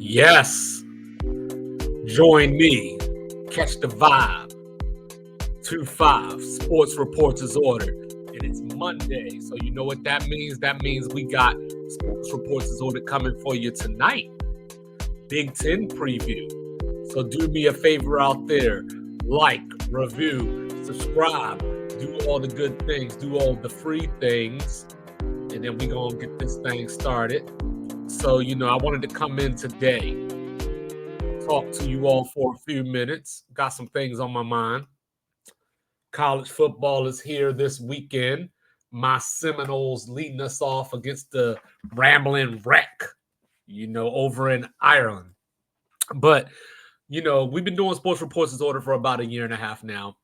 Yes, join me. Catch the vibe. 2-5 Sports Reports is ordered. And it's Monday. So you know what that means? That means we got Sports Reports is ordered coming for you tonight. Big Ten preview. So do me a favor out there. Like, review, subscribe, do all the good things, do all the free things. And then we're going to get this thing started. So, I wanted to come in today, talk to you all for a few minutes. Got some things on my mind. College football is here this weekend. My Seminoles leading us off against the Rambling Wreck, over in Ireland. But, we've been doing Sports Reports is Ordered for about a year and a half now.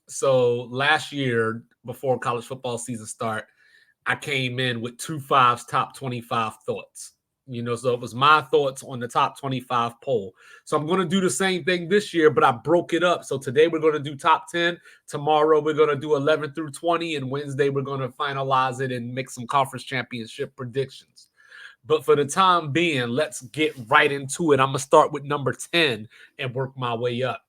So last year, before college football season start, I came in with 2-5's top 25 thoughts. So it was my thoughts on the top 25 poll. So I'm going to do the same thing this year, but I broke it up. So today we're going to do top 10. Tomorrow we're going to do 11 through 20. And Wednesday we're going to finalize it and make some conference championship predictions. But for the time being, let's get right into it. I'm going to start with number 10 and work my way up.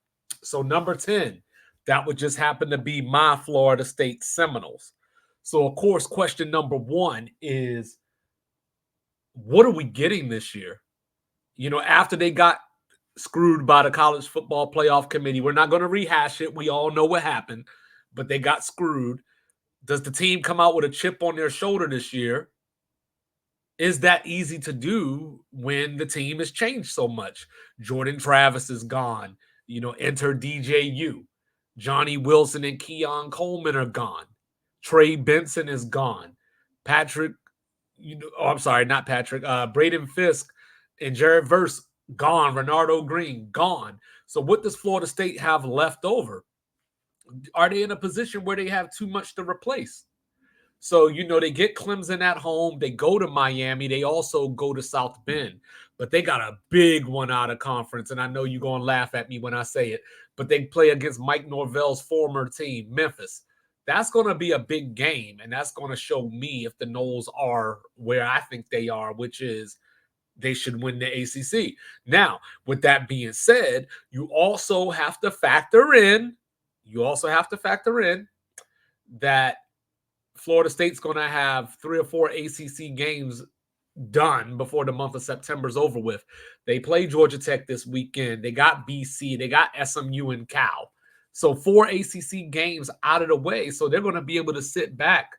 So number 10, that would just happen to be my Florida State Seminoles. So, of course, question number one is, what are we getting this year? After they got screwed by the College Football Playoff Committee, we're not going to rehash it. We all know what happened, but they got screwed. Does the team come out with a chip on their shoulder this year? Is that easy to do when the team has changed so much? Jordan Travis is gone. Enter DJU. Johnny Wilson and Keon Coleman are gone. Trey Benson is gone. Braden Fisk and Jared Verse gone. Renardo Green gone. So what does Florida State have left over? Are they in a position where they have too much to replace? So, they get Clemson at home. They go to Miami. They also go to South Bend. But they got a big one out of conference. And I know you're going to laugh at me when I say it. But they play against Mike Norvell's former team, Memphis. That's going to be a big game. And that's going to show me if the Noles are where I think they are, which is they should win the ACC. Now, with that being said, you also have to factor in that Florida State's going to have 3 or 4 ACC games done before the month of September is over with. They play Georgia Tech this weekend. They got BC. They got SMU and Cal. So 4 ACC games out of the way. So they're going to be able to sit back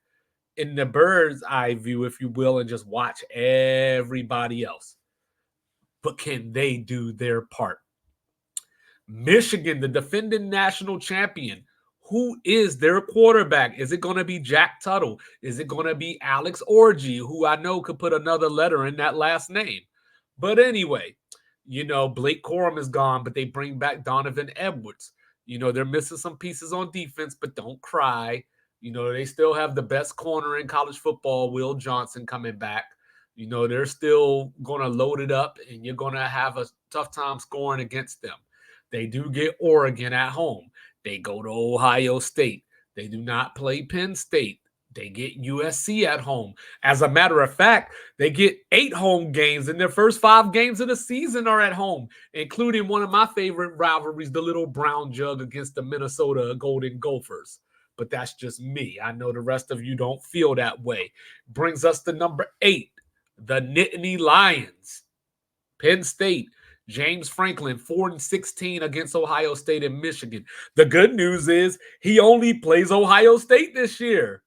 in the bird's eye view, if you will, and just watch everybody else. But can they do their part? Michigan, the defending national champion. Who is their quarterback? Is it going to be Jack Tuttle? Is it going to be Alex Orji, who I know could put another letter in that last name? But anyway, Blake Corum is gone, but they bring back Donovan Edwards. They're missing some pieces on defense, but don't cry. They still have the best corner in college football, Will Johnson, coming back. They're still going to load it up, and you're going to have a tough time scoring against them. They do get Oregon at home. They go to Ohio State. They do not play Penn State. They get USC at home. As a matter of fact, they get 8 home games, and their first 5 games of the season are at home, including one of my favorite rivalries, the Little Brown Jug against the Minnesota Golden Gophers. But that's just me. I know the rest of you don't feel that way. Brings us to number 8, the Nittany Lions. Penn State. James Franklin, 4-16 against Ohio State and Michigan. The good news is he only plays Ohio State this year.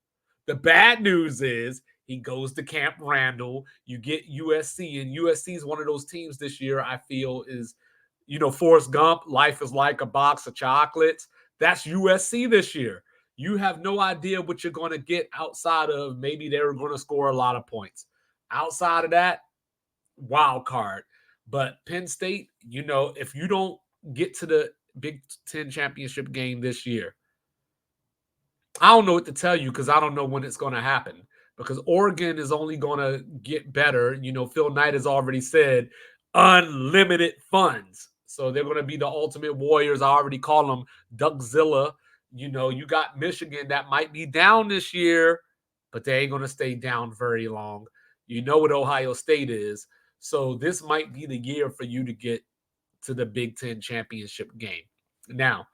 The bad news is he goes to Camp Randall. You get USC, and USC is one of those teams this year I feel is, Forrest Gump, life is like a box of chocolates. That's USC this year. You have no idea what you're going to get outside of maybe they're going to score a lot of points. Outside of that, wild card. But Penn State, if you don't get to the Big Ten championship game this year, I don't know what to tell you because I don't know when it's going to happen. Because Oregon is only going to get better. Phil Knight has already said unlimited funds. So they're going to be the ultimate warriors. I already call them Duckzilla. You got Michigan that might be down this year, but they ain't going to stay down very long. You know what Ohio State is. So this might be the year for you to get to the Big Ten championship game. Now,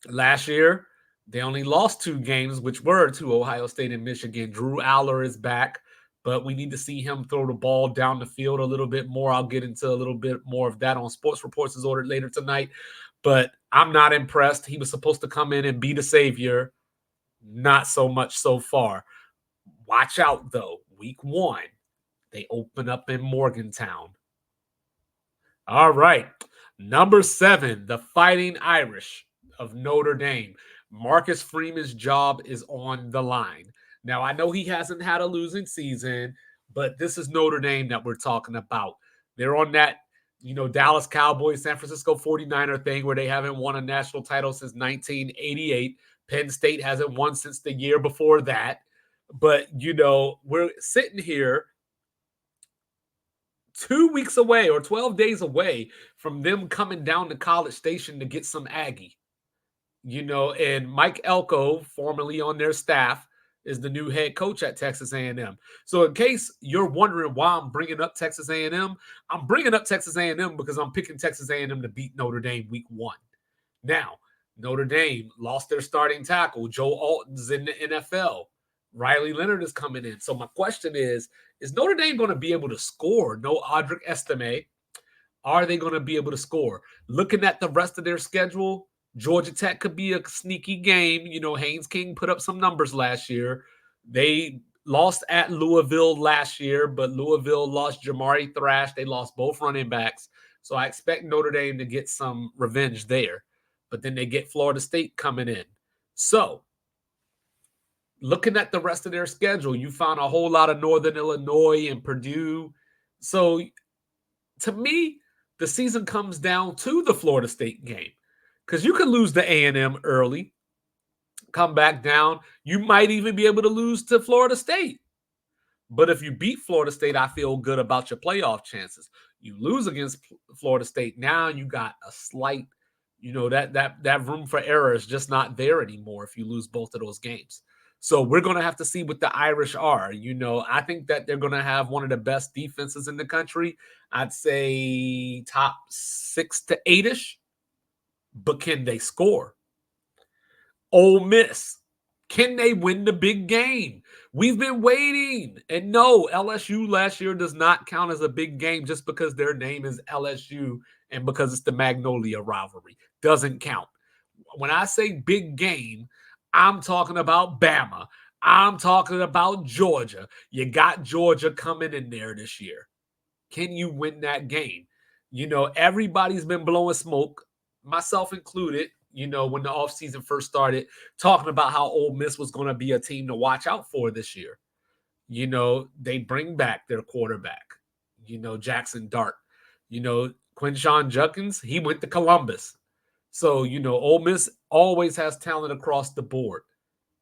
last year, they only lost 2 games, which were to Ohio State and Michigan. Drew Aller is back, but we need to see him throw the ball down the field a little bit more. I'll get into a little bit more of that on Sports Reports is ordered later tonight. But I'm not impressed. He was supposed to come in and be the savior. Not so much so far. Watch out, though. Week 1, they open up in Morgantown. All right. Number 7, the Fighting Irish of Notre Dame. Marcus Freeman's job is on the line. Now, I know he hasn't had a losing season, but this is Notre Dame that we're talking about. They're on that, Dallas Cowboys, San Francisco 49er thing where they haven't won a national title since 1988. Penn State hasn't won since the year before that. But, we're sitting here 2 weeks away or 12 days away from them coming down to College Station to get some Aggie. And Mike Elko, formerly on their staff, is the new head coach at Texas A&M. So in case you're wondering why I'm bringing up Texas A&M, I'm bringing up Texas A&M because I'm picking Texas A&M to beat Notre Dame week 1. Now, Notre Dame lost their starting tackle. Joe Alton's in the NFL. Riley Leonard is coming in. So my question is Notre Dame going to be able to score? No Audric Estime. Are they going to be able to score? Looking at the rest of their schedule, Georgia Tech could be a sneaky game. Haynes King put up some numbers last year. They lost at Louisville last year, but Louisville lost Jamari Thrash. They lost both running backs. So I expect Notre Dame to get some revenge there. But then they get Florida State coming in. So looking at the rest of their schedule, you found a whole lot of Northern Illinois and Purdue. So to me, the season comes down to the Florida State game. Because you can lose to A&M early, come back down. You might even be able to lose to Florida State. But if you beat Florida State, I feel good about your playoff chances. You lose against Florida State, now you got a slight, that room for error is just not there anymore if you lose both of those games. So we're going to have to see what the Irish are. I think that they're going to have one of the best defenses in the country. I'd say top 6 to 8-ish. But can they score? Ole Miss, can they win the big game? We've been waiting. And no, LSU last year does not count as a big game just because their name is LSU and because it's the Magnolia rivalry. Doesn't count. When I say big game, I'm talking about Bama. I'm talking about Georgia. You got Georgia coming in there this year. Can you win that game? Everybody's been blowing smoke, myself included, when the offseason first started, talking about how Ole Miss was going to be a team to watch out for this year. They bring back their quarterback, Jackson Dart. Quinshon Judkins, he went to Columbus. So, Ole Miss always has talent across the board.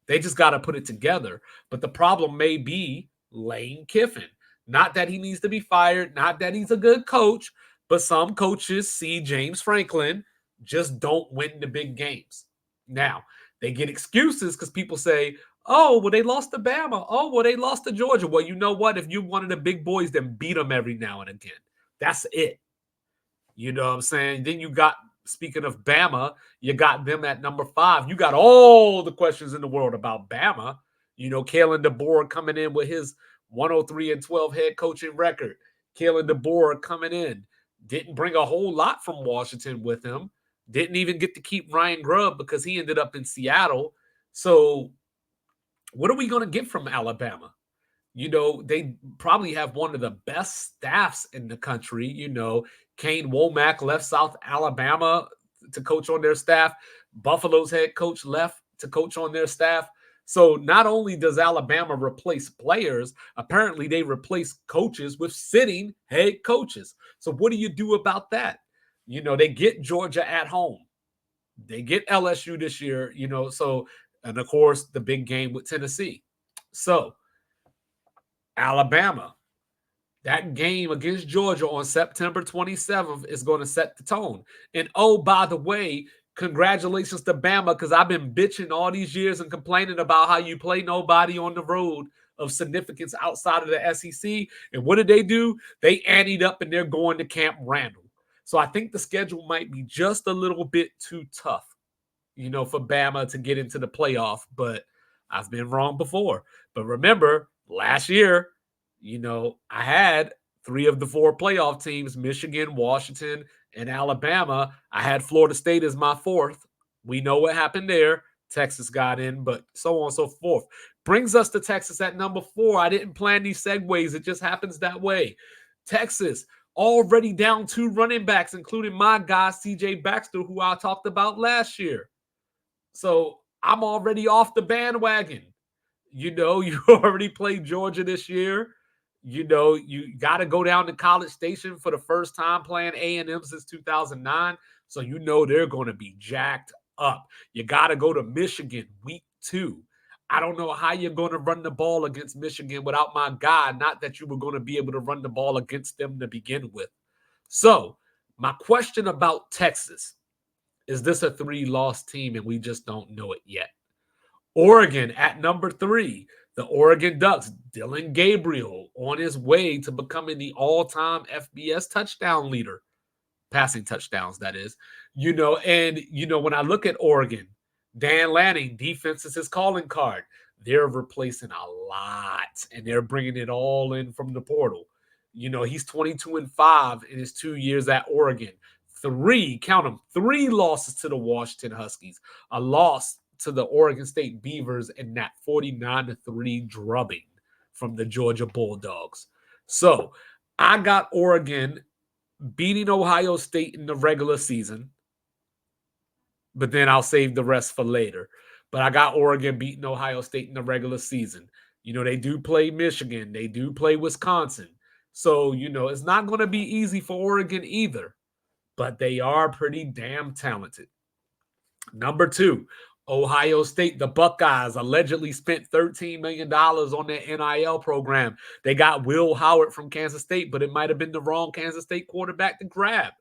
They just got to put it together. But the problem may be Lane Kiffin. Not that he needs to be fired, not that he's a good coach, but some coaches see James Franklin just don't win the big games. Now, they get excuses because people say, oh, well, they lost to Bama. Oh, well, they lost to Georgia. Well, you know what? If you're one of the big boys, then beat them every now and again. That's it. You know what I'm saying? Then you got, speaking of Bama, you got them at number 5. You got all the questions in the world about Bama. Kalen DeBoer coming in with his 103-12 head coaching record. Kalen DeBoer coming in. Didn't bring a whole lot from Washington with him. Didn't even get to keep Ryan Grubb because he ended up in Seattle. So what are we going to get from Alabama? They probably have one of the best staffs in the country. Kane Womack left South Alabama to coach on their staff. Buffalo's head coach left to coach on their staff. So not only does Alabama replace players, apparently they replace coaches with sitting head coaches. So what do you do about that? They get Georgia at home. They get LSU this year, so, and of course, the big game with Tennessee. So Alabama, that game against Georgia on September 27th is going to set the tone. And oh, by the way, congratulations to Bama, because I've been bitching all these years and complaining about how you play nobody on the road. of significance outside of the SEC. And what did they do? They anteed up and they're going to Camp Randall. So I think the schedule might be just a little bit too tough, for Bama to get into the playoff. But I've been wrong before. But remember, last year, I had 3 of the 4 playoff teams, Michigan, Washington, and Alabama. I had Florida State as my 4th. We know what happened there. Texas got in, but so on and so forth. Brings us to Texas at number 4. I didn't plan these segues. It just happens that way. Texas already down 2 running backs, including my guy, C.J. Baxter, who I talked about last year. So I'm already off the bandwagon. You already played Georgia this year. You got to go down to College Station for the first time playing A&M since 2009. So they're going to be jacked up. You got to go to Michigan week 2. I don't know how you're going to run the ball against Michigan without my guy. Not that you were going to be able to run the ball against them to begin with. So my question about Texas, is this a 3-loss team and we just don't know it yet? Oregon at number 3. The Oregon Ducks, Dylan Gabriel, on his way to becoming the all-time FBS touchdown leader. Passing touchdowns, that is. When I look at Oregon, Dan Lanning, defense is his calling card. They're replacing a lot, and they're bringing it all in from the portal. He's 22-5 in his 2 years at Oregon. 3 losses to the Washington Huskies, a loss to the Oregon State Beavers, and that 49-3 drubbing from the Georgia Bulldogs. So I got Oregon beating Ohio State in the regular season, but then I'll save the rest for later. But I got Oregon beating Ohio State in the regular season. They do play Michigan. They do play Wisconsin. So, it's not going to be easy for Oregon either, but they are pretty damn talented. Number 2, Ohio State, the Buckeyes allegedly spent $13 million on their NIL program. They got Will Howard from Kansas State, but it might have been the wrong Kansas State quarterback to grab.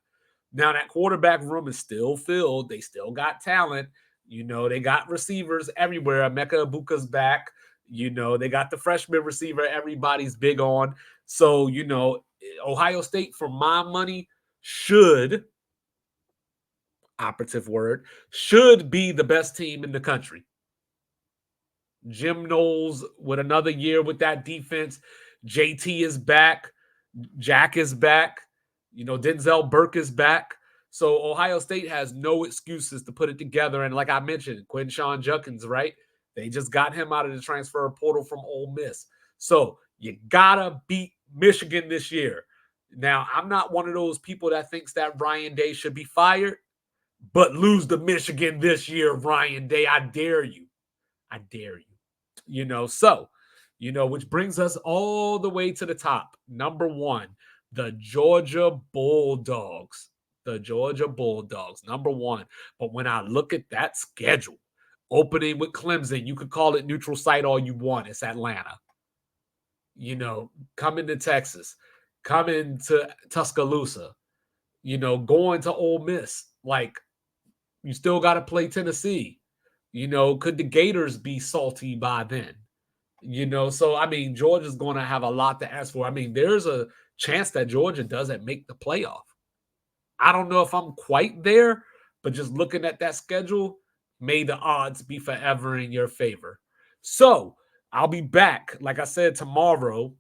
Now, that quarterback room is still filled. They still got talent. They got receivers everywhere. Emeka Ibuka's back. They got the freshman receiver everybody's big on. So, Ohio State, for my money, should, operative word, should be the best team in the country. Jim Knowles with another year with that defense. JT is back. Jack is back. Denzel Burke is back. So Ohio State has no excuses to put it together. And like I mentioned, Quinshon Judkins, right? They just got him out of the transfer portal from Ole Miss. So you got to beat Michigan this year. Now, I'm not one of those people that thinks that Ryan Day should be fired, but lose to Michigan this year, Ryan Day. I dare you. I dare you. Which brings us all the way to the top. Number 1, the Georgia Bulldogs. The Georgia Bulldogs, number 1. But when I look at that schedule, opening with Clemson, you could call it neutral site all you want. It's Atlanta. Coming to Texas, coming to Tuscaloosa, going to Ole Miss. Like, you still got to play Tennessee. Could the Gators be salty by then? So, Georgia's going to have a lot to ask for. There's a chance that Georgia doesn't make the playoff. I don't know if I'm quite there, but just looking at that schedule, may the odds be forever in your favor. So I'll be back, like I said, tomorrow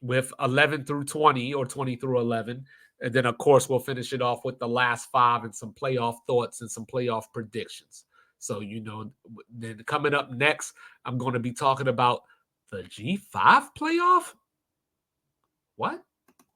with 11 through 20 or 20 through 11. And then, of course, we'll finish it off with the last 5 and some playoff thoughts and some playoff predictions. So, then coming up next, I'm going to be talking about the G5 playoff. What?